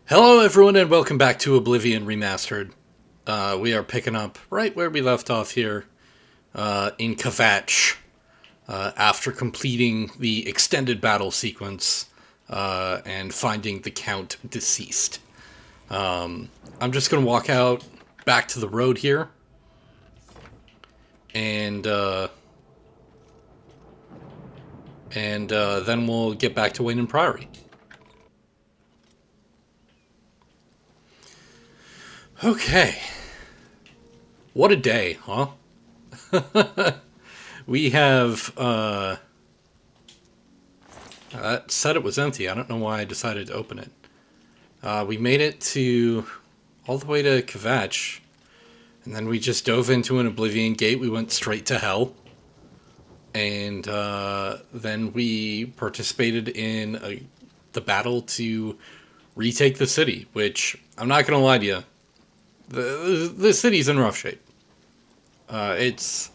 Hello everyone and welcome back to Oblivion Remastered. We are picking up right where we left off here in Kvatch after completing the extended battle sequence and finding the Count deceased. I'm just going to walk out back to the road here and then we'll get back to Weynon Priory. Okay. What a day, huh? We have, said it was empty. I don't know why I decided to open it. We made it all the way to Kvatch, and then we just dove into an Oblivion gate. We went straight to hell. And, then we participated in the battle to retake the city, which, I'm not gonna lie to you, the city's in rough shape. It's,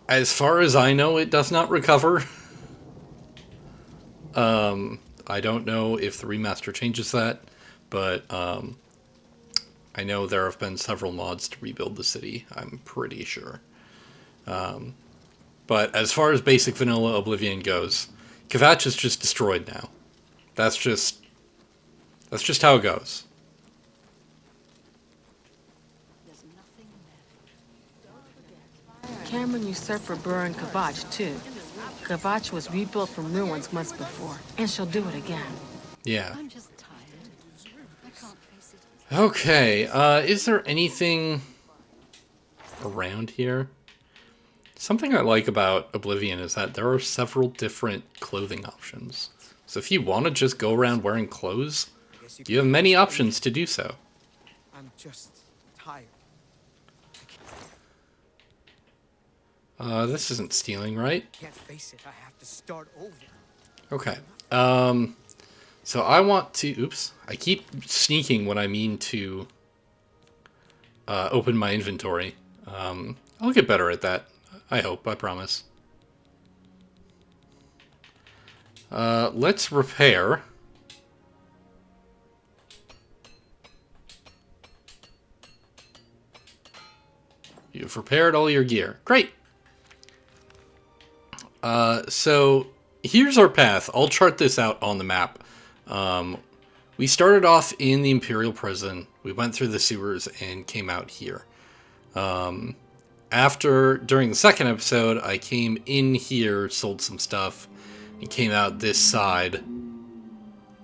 as far as I know, it does not recover. I don't know if the remaster changes that, but I know there have been several mods to rebuild the city, I'm pretty sure. But as far as basic vanilla Oblivion goes, Kvatch is just destroyed now. That's just how it goes. Cameron usurped for Bruma and Kvatch, too. Kvatch was rebuilt from ruins months before, and she'll do it again. Yeah. I'm just tired. I can't face it. Okay, is there anything around here? Something I like about Oblivion is that there are several different clothing options. So if you want to just go around wearing clothes, you have many options to do so. I'm just tired. This isn't stealing, right? Can't face it. I have to start over. Okay. So I want to... Oops. I keep sneaking when I mean to open my inventory. I'll get better at that. I hope. I promise. Let's repair. You've repaired all your gear. Great! So here's our path. I'll chart this out on the map. We started off in the Imperial Prison. We went through the sewers and came out here. During the second episode, I came in here, sold some stuff, and came out this side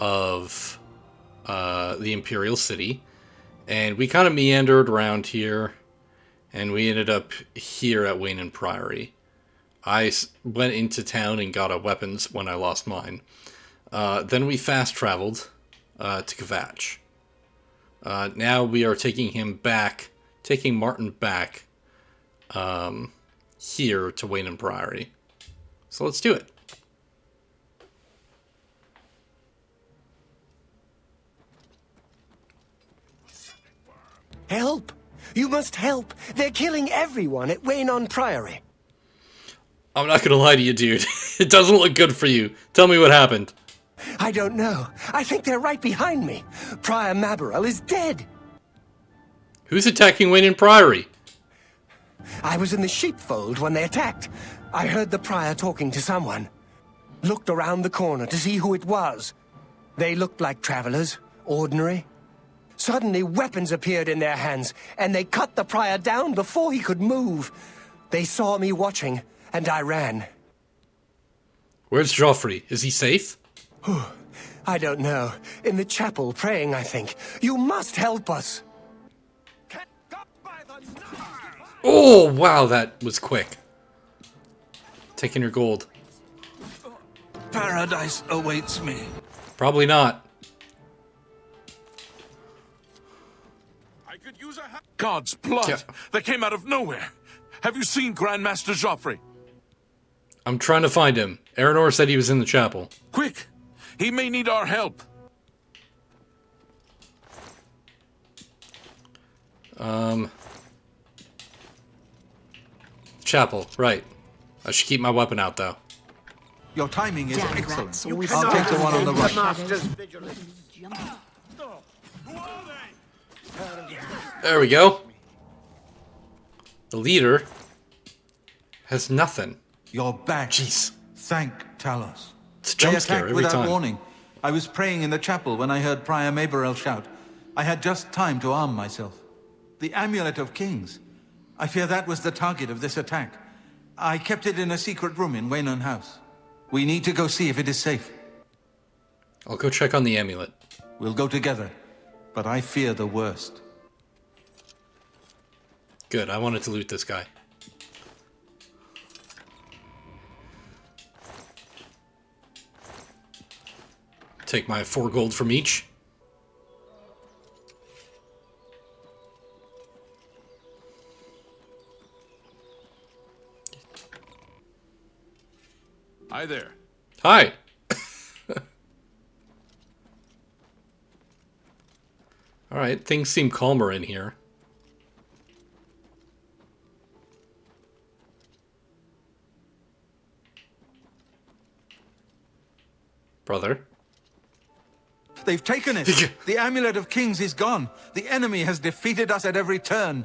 of the Imperial City. And we kind of meandered around here, and we ended up here at Weynon Priory. I went into town and got weapons when I lost mine. Then we fast-traveled to Kvatch. Now we are taking Martin back here to Weynon Priory. So let's do it. Help! You must help! They're killing everyone at Weynon Priory. I'm not gonna lie to you, dude. It doesn't look good for you. Tell me what happened. I don't know. I think they're right behind me. Prior Mabarel is dead. Who's attacking Weynon Priory? I was in the sheepfold when they attacked. I heard the prior talking to someone. Looked around the corner to see who it was. They looked like travelers, ordinary. Suddenly weapons appeared in their hands, and they cut the prior down before he could move. They saw me watching, and I ran. Where's Joffrey? Is he safe? I don't know. In the chapel, praying, I think. You must help us. Oh, wow, that was quick. Taking your gold. Paradise awaits me. Probably not. I could use a God's blood Yeah. that came out of nowhere. Have you seen Grandmaster Joffrey? I'm trying to find him. Aranor said he was in the chapel. Quick! He may need our help. Chapel, right. I should keep my weapon out, though. Your timing is Damn excellent. rats, always I'll take the one on the right. Master's There we go. The leader has nothing. You're back. Jeez. Thank Talos. It's a They jump scare attacked every without time. warning. I was praying in the chapel when I heard Prior Maberel shout. I had just time to arm myself. The Amulet of Kings. I fear that was the target of this attack. I kept it in a secret room in Weynon House. We need to go see if it is safe. I'll go check on the amulet. We'll go together, but I fear the worst. Good, I wanted to loot this guy. Take my 4 gold from each. Hi there. Hi! Alright, things seem calmer in here. Brother? They've taken it! The Amulet of Kings is gone! The enemy has defeated us at every turn!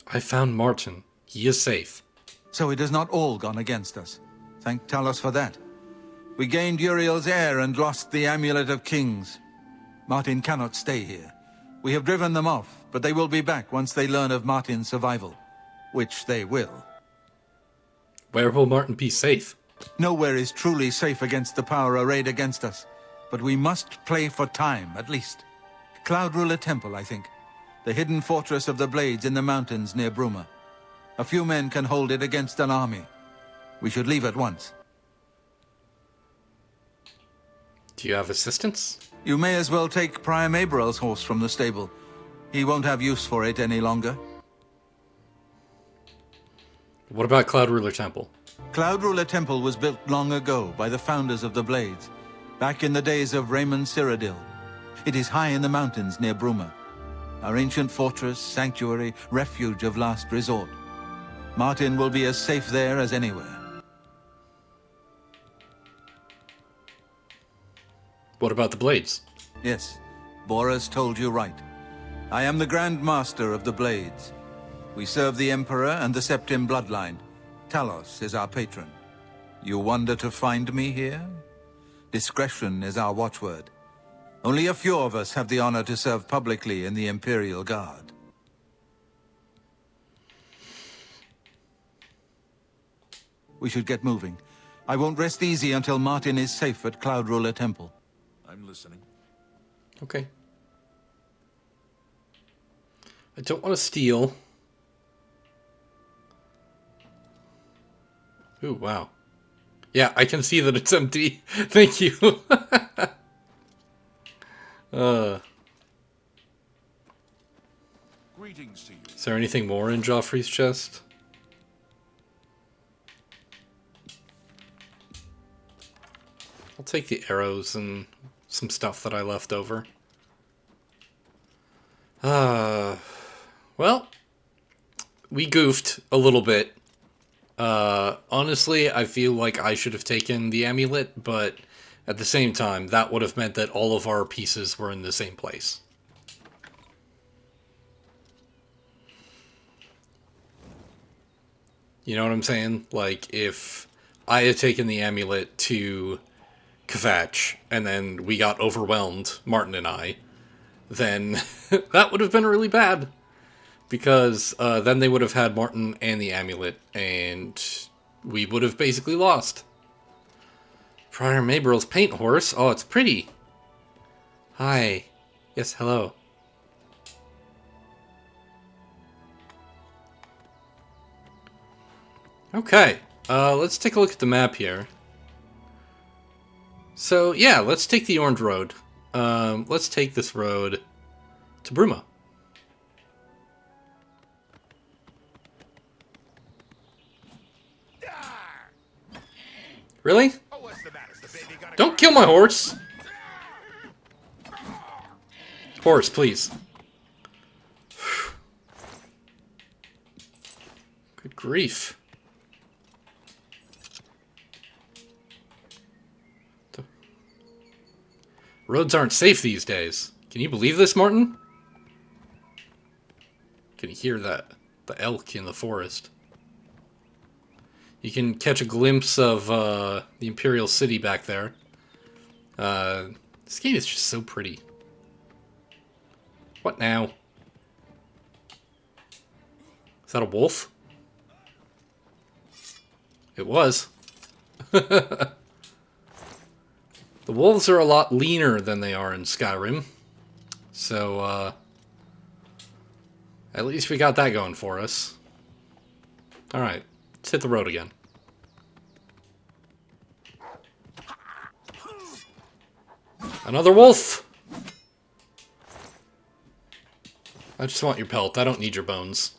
I found Martin. He is safe. So it has not all gone against us. Thank Talos for that. We gained Uriel's heir and lost the Amulet of Kings. Martin cannot stay here. We have driven them off, but they will be back once they learn of Martin's survival. Which they will. Where will Martin be safe? Nowhere is truly safe against the power arrayed against us. But we must play for time, at least. Cloud Ruler Temple, I think. The hidden fortress of the Blades in the mountains near Bruma. A few men can hold it against an army. We should leave at once. Do you have assistance? You may as well take Prior Maberel's horse from the stable. He won't have use for it any longer. What about Cloud Ruler Temple? Cloud Ruler Temple was built long ago by the founders of the Blades, back in the days of Raymond Cyrodiil. It is high in the mountains near Bruma. Our ancient fortress, sanctuary, refuge of last resort. Martin will be as safe there as anywhere. What about the Blades? Yes, Boris told you right. I am the Grand Master of the Blades. We serve the Emperor and the Septim bloodline. Talos is our patron. You wonder to find me here? Discretion is our watchword. Only a few of us have the honor to serve publicly in the Imperial Guard. We should get moving. I won't rest easy until Martin is safe at Cloud Ruler Temple. I'm listening. Okay. I don't want to steal. Ooh, wow. Yeah, I can see that it's empty. Thank you. Greetings to you. Is there anything more in Joffrey's chest? I'll take the arrows and some stuff that I left over. Well, we goofed a little bit. Honestly, I feel like I should have taken the amulet, but at the same time, that would have meant that all of our pieces were in the same place. You know what I'm saying? Like, if I had taken the amulet to Kvatch, and then we got overwhelmed, Martin and I, then that would have been really bad. Because then they would have had Martin and the amulet, and we would have basically lost. Prior Maberel's paint horse. Oh, it's pretty. Hi. Yes, hello. Okay, let's take a look at the map here. So, yeah, let's take the orange road. Let's take this road to Bruma. Really? Don't kill my horse! Horse, please. Good grief. Roads aren't safe these days. Can you believe this, Martin? Can you hear that? The elk in the forest. You can catch a glimpse of the Imperial City back there. This game is just so pretty. What now? Is that a wolf? It was. The wolves are a lot leaner than they are in Skyrim. So, at least we got that going for us. Alright, let's hit the road again. Another wolf! I just want your pelt, I don't need your bones.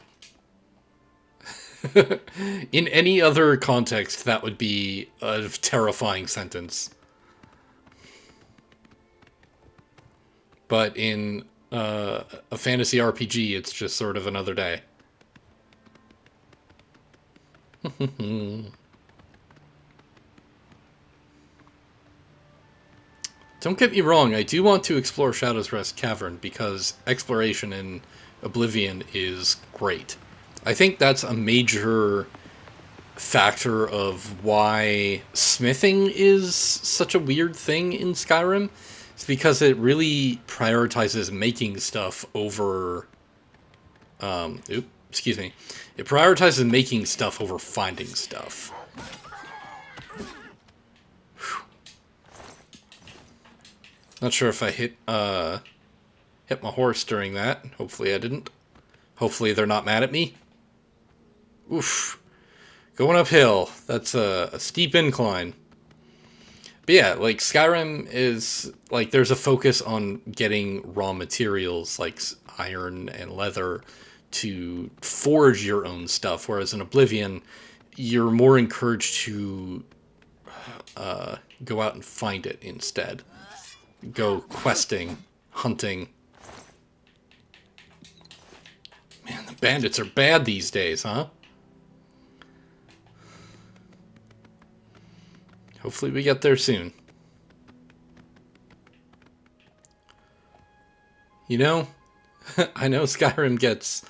In any other context, that would be a terrifying sentence. But in a fantasy RPG, it's just sort of another day. Don't get me wrong, I do want to explore Shadow's Rest Cavern because exploration in Oblivion is great. I think that's a major factor of why smithing is such a weird thing in Skyrim. It's because it really prioritizes making stuff over... excuse me. It prioritizes making stuff over finding stuff. Whew. Not sure if I hit my horse during that. Hopefully I didn't. Hopefully they're not mad at me. Oof. Going uphill. That's a steep incline. But yeah, like, Skyrim is, like, there's a focus on getting raw materials, like iron and leather, to forge your own stuff, whereas in Oblivion, you're more encouraged to go out and find it instead. Go questing, hunting. Man, the bandits are bad these days, huh? Hopefully we get there soon. You know, I know Skyrim gets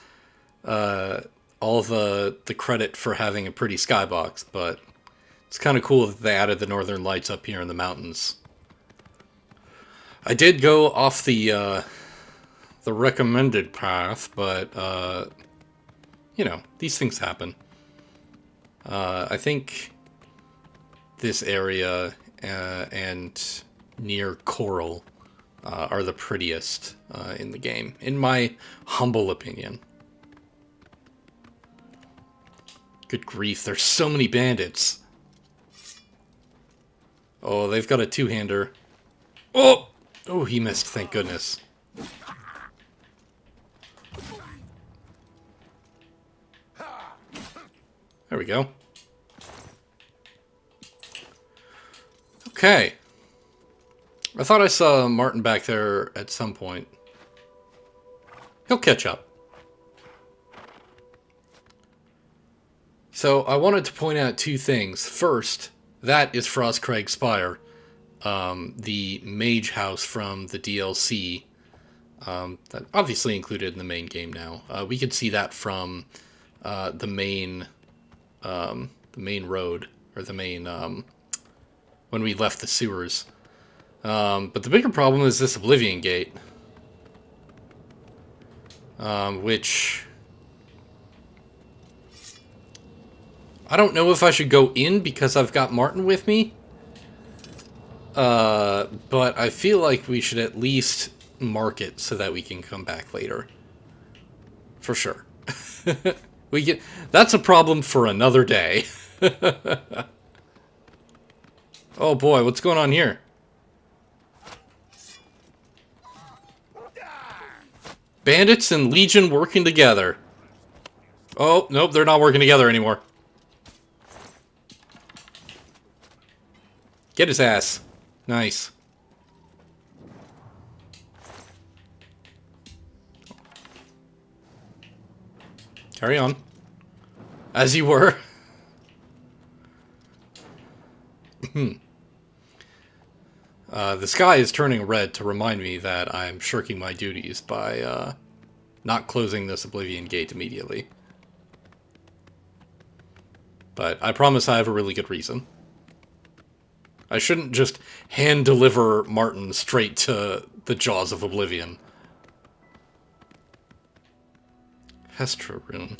all the credit for having a pretty skybox, but it's kind of cool that they added the northern lights up here in the mountains. I did go off the recommended path, but you know, these things happen. I think this area and near Coral are the prettiest in the game, in my humble opinion. Good grief, there's so many bandits. Oh, they've got a two-hander. Oh! Oh, he missed, thank goodness. There we go. Okay. I thought I saw Martin back there at some point. He'll catch up. So, I wanted to point out two things. First, that is Frostcrag Spire, the mage house from the DLC, that obviously included in the main game now. We could see that from the main road, or the main, when we left the sewers. But the bigger problem is this Oblivion Gate, which I don't know if I should go in because I've got Martin with me, but I feel like we should at least mark it so that we can come back later. For sure. That's a problem for another day. Oh boy, what's going on here? Bandits and Legion working together. Oh, nope, they're not working together anymore. Get his ass. Nice. Carry on. As you were. The sky is turning red to remind me that I'm shirking my duties by not closing this Oblivion gate immediately. But I promise I have a really good reason. I shouldn't just hand-deliver Martin straight to the jaws of Oblivion. Hestra rune.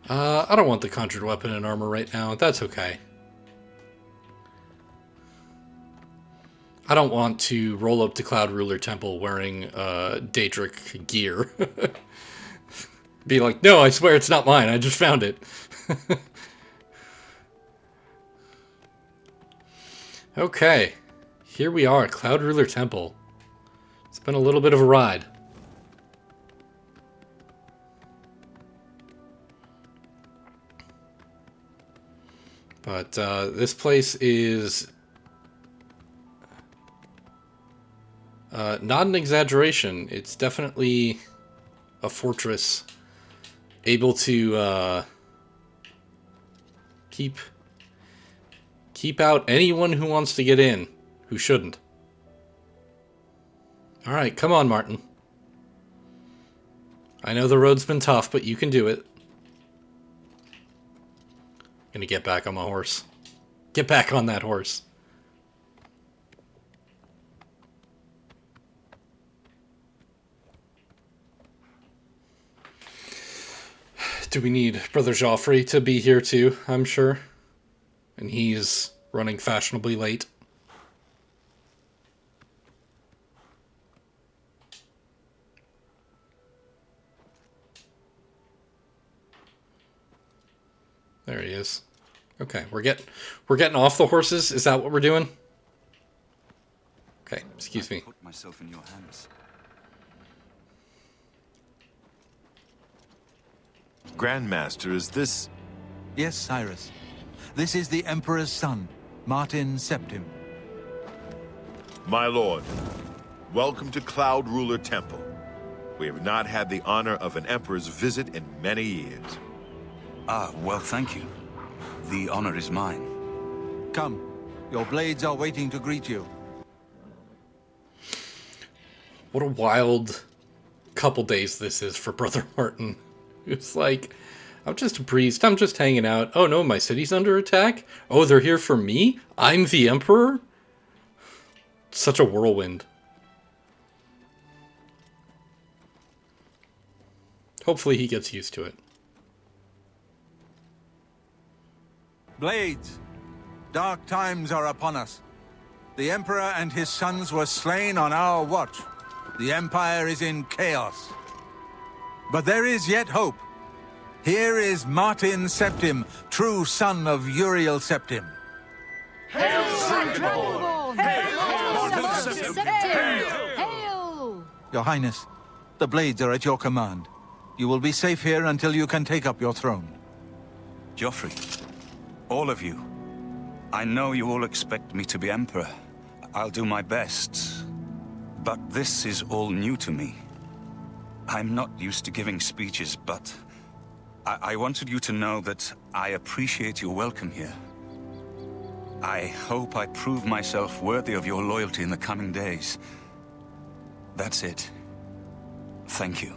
I don't want the conjured weapon and armor right now. That's okay. I don't want to roll up to Cloud Ruler Temple wearing Daedric gear. Be like, no, I swear it's not mine. I just found it. Okay. Here we are, Cloud Ruler Temple. It's been a little bit of a ride. But this place is not an exaggeration. It's definitely a fortress able to keep out anyone who wants to get in, who shouldn't. All right, come on, Martin. I know the road's been tough, but you can do it. Gonna get back on my horse. Get back on that horse. Do we need Brother Joffrey to be here too, I'm sure? And he's running fashionably late. There he is. Okay, we're getting off the horses. Is that what we're doing? Okay, excuse me. Put myself in your hands. Grandmaster, is this... Yes, Cyrus. This is the Emperor's son, Martin Septim. My lord, welcome to Cloud Ruler Temple. We have not had the honor of an emperor's visit in many years. Ah, well, thank you. The honor is mine. Come, your blades are waiting to greet you. What a wild couple days this is for Brother Martin. It's like, I'm just a priest, I'm just hanging out. Oh no, my city's under attack? Oh, they're here for me? I'm the Emperor? Such a whirlwind. Hopefully he gets used to it. Blades, dark times are upon us. The Emperor and his sons were slain on our watch. The Empire is in chaos. But there is yet hope. Here is Martin Septim, true son of Uriel Septim. Hail! Your Highness, the blades are at your command. You will be safe here until you can take up your throne. Joffrey, all of you. I know you all expect me to be Emperor. I'll do my best. But this is all new to me. I'm not used to giving speeches, but I wanted you to know that I appreciate your welcome here. I hope I prove myself worthy of your loyalty in the coming days. That's it. Thank you.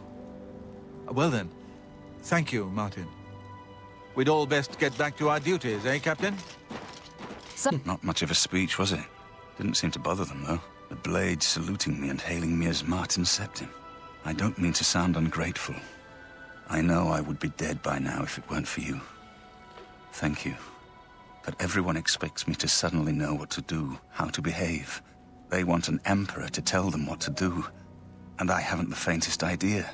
Well then, thank you, Martin. We'd all best get back to our duties, eh, Captain? Not much of a speech, was it? Didn't seem to bother them, though. The blades saluting me and hailing me as Martin Septim. I don't mean to sound ungrateful. I know I would be dead by now if it weren't for you. Thank you. But everyone expects me to suddenly know what to do, how to behave. They want an emperor to tell them what to do, and I haven't the faintest idea.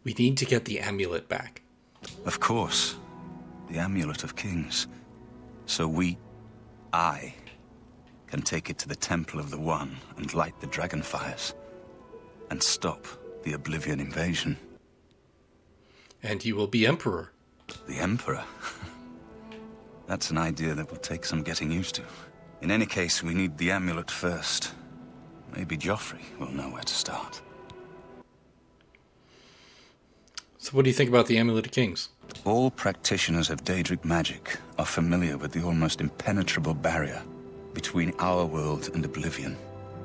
We need to get the amulet back. Of course. The Amulet of Kings. So I, can take it to the Temple of the One and light the dragon fires. And stop the Oblivion invasion. And you will be Emperor. The Emperor? That's an idea that will take some getting used to. In any case, we need the amulet first. Maybe Joffrey will know where to start. So what do you think about the Amulet of Kings? All practitioners of Daedric magic are familiar with the almost impenetrable barrier between our world and Oblivion.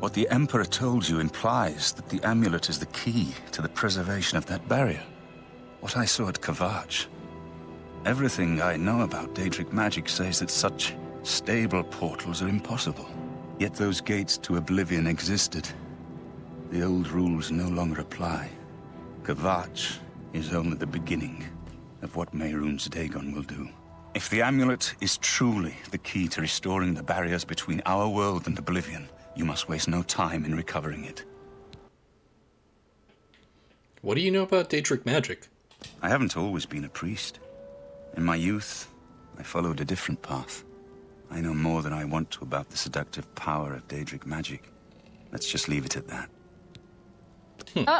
What the Emperor told you implies that the amulet is the key to the preservation of that barrier. What I saw at Kvatch. Everything I know about Daedric magic says that such stable portals are impossible. Yet those gates to Oblivion existed. The old rules no longer apply. Kvatch is only the beginning of what Mehrunes Dagon will do. If the amulet is truly the key to restoring the barriers between our world and Oblivion, you must waste no time in recovering it. What do you know about Daedric magic? I haven't always been a priest. In my youth, I followed a different path. I know more than I want to about the seductive power of Daedric magic. Let's just leave it at that.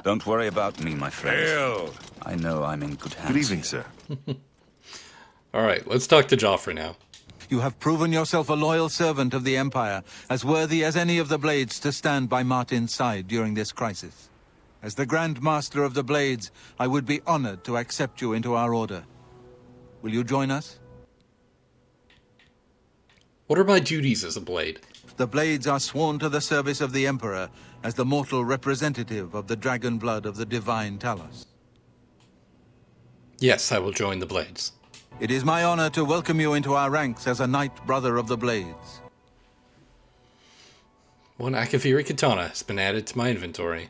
Don't worry about me, my friend. Hail! I know I'm in good hands. Good evening, sir. Alright, let's talk to Joffrey now. You have proven yourself a loyal servant of the Empire, as worthy as any of the Blades to stand by Martin's side during this crisis. As the Grand Master of the Blades, I would be honored to accept you into our order. Will you join us? What are my duties as a Blade? The Blades are sworn to the service of the Emperor as the mortal representative of the dragon blood of the divine Talos. Yes, I will join the Blades. It is my honor to welcome you into our ranks as a Knight Brother of the Blades. One Akaviri katana has been added to my inventory.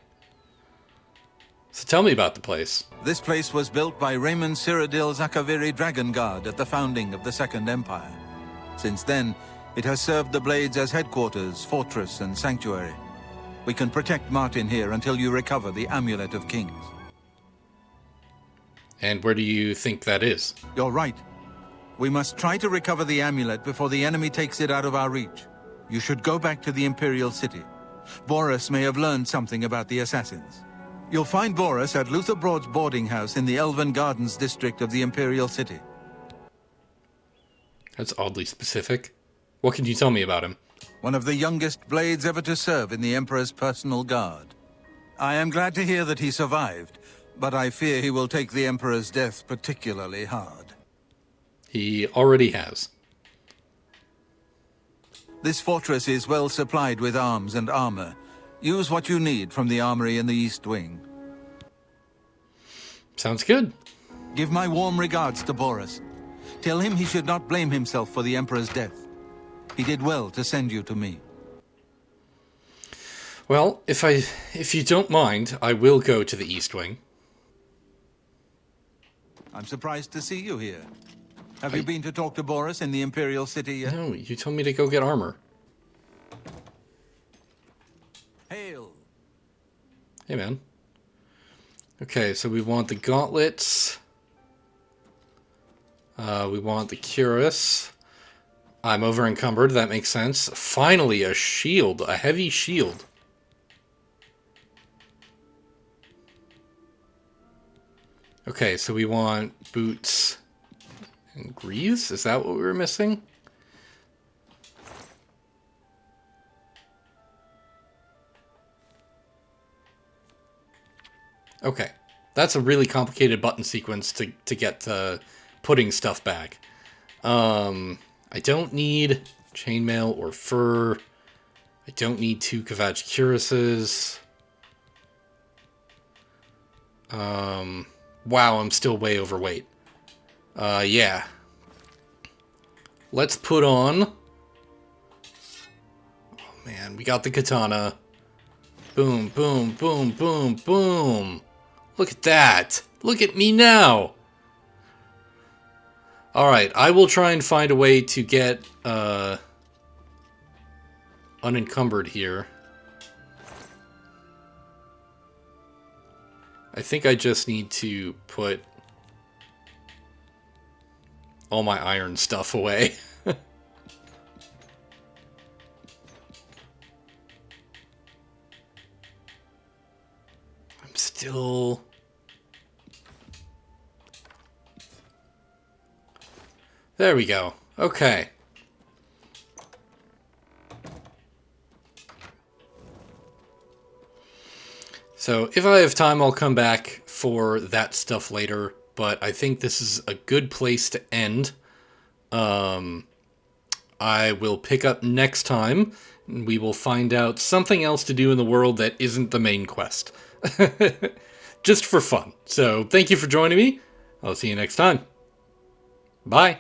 So tell me about the place. This place was built by Raymond Cyrodiil's Akaviri Dragon Guard at the founding of the Second Empire. Since then, it has served the Blades as headquarters, fortress, and sanctuary. We can protect Martin here until you recover the Amulet of Kings. And where do you think that is? You're right. We must try to recover the amulet before the enemy takes it out of our reach. You should go back to the Imperial City. Boris may have learned something about the assassins. You'll find Boris at Luther Broad's boarding house in the Elven Gardens district of the Imperial City. That's oddly specific. What can you tell me about him? One of the youngest Blades ever to serve in the Emperor's personal guard. I am glad to hear that he survived, but I fear he will take the Emperor's death particularly hard. He already has. This fortress is well supplied with arms and armor. Use what you need from the armory in the East Wing. Sounds good. Give my warm regards to Boris. Tell him he should not blame himself for the Emperor's death. He did well to send you to me. Well, if you don't mind, I will go to the East Wing. I'm surprised to see you here. Have you been to talk to Boris in the Imperial City yet? No, you told me to go get armor. Hail! Hey, man. Okay, so we want the gauntlets. We want the cuirass. I'm over encumbered, that makes sense. Finally, a shield, a heavy shield. Okay, so we want boots and greaves? Is that what we were missing? Okay, that's a really complicated button sequence to get to putting stuff back. I don't need chainmail or fur. I don't need 2 Kvatch cuirasses. Wow, I'm still way overweight. Yeah. Let's put on... Oh man, we got the katana. Boom, boom, boom, boom, boom. Look at that. Look at me now. Alright, I will try and find a way to get unencumbered here. I think I just need to put all my iron stuff away. I'm still... There we go. Okay. So if I have time, I'll come back for that stuff later. but I think this is a good place to end. I will pick up next time, and we will find out something else to do in the world that isn't the main quest. Just for fun. So, thank you for joining me. I'll see you next time. Bye.